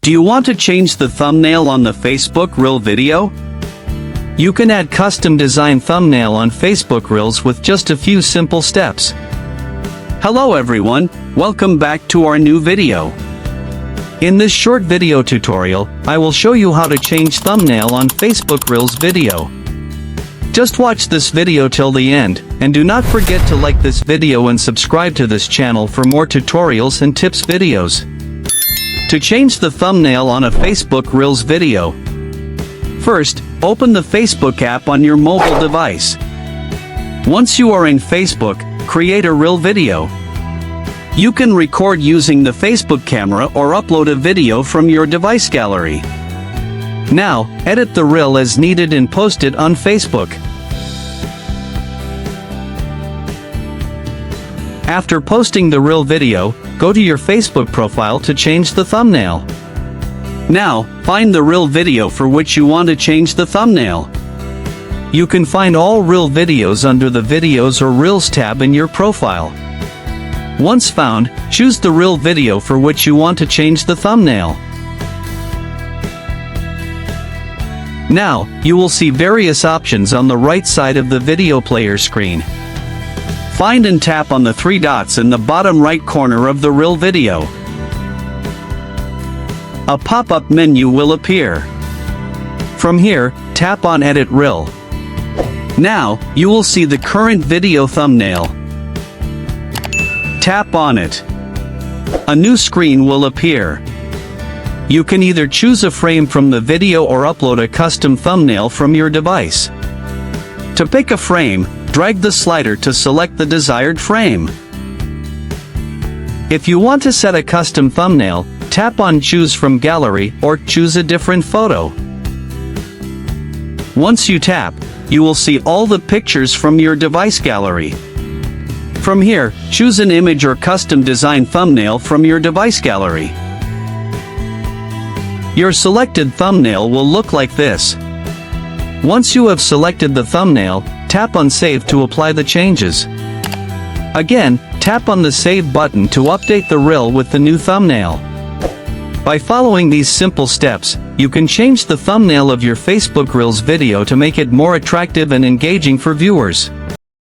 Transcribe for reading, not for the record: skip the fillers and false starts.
Do you want to change the thumbnail on the Facebook Reel video? You can add custom design thumbnail on Facebook Reels with just a few simple steps. Hello everyone, welcome back to our new video. In this short video tutorial, I will show you how to change thumbnail on Facebook Reels video. Just watch this video till the end, and do not forget to like this video and subscribe to this channel for more tutorials and tips videos. To change the thumbnail on a Facebook Reels video, first, open the Facebook app on your mobile device. Once you are in Facebook, create a Reel video. You can record using the Facebook camera or upload a video from your device gallery. Now, edit the Reel as needed and post it on Facebook. After posting the Reel video, go to your Facebook profile to change the thumbnail. Now, find the Reel video for which you want to change the thumbnail. You can find all Reel videos under the Videos or Reels tab in your profile. Once found, choose the Reel video for which you want to change the thumbnail. Now, you will see various options on the right side of the video player screen. Find and tap on the three dots in the bottom right corner of the Reel video. A pop-up menu will appear. From here, tap on Edit Reel. Now, you will see the current video thumbnail. Tap on it. A new screen will appear. You can either choose a frame from the video or upload a custom thumbnail from your device. To pick a frame, drag the slider to select the desired frame. If you want to set a custom thumbnail, tap on Choose from Gallery or choose a different photo. Once you tap, you will see all the pictures from your device gallery. From here, choose an image or custom design thumbnail from your device gallery. Your selected thumbnail will look like this. Once you have selected the thumbnail, tap on Save to apply the changes. Again, tap on the Save button to update the Reel with the new thumbnail. By following these simple steps, you can change the thumbnail of your Facebook Reels video to make it more attractive and engaging for viewers.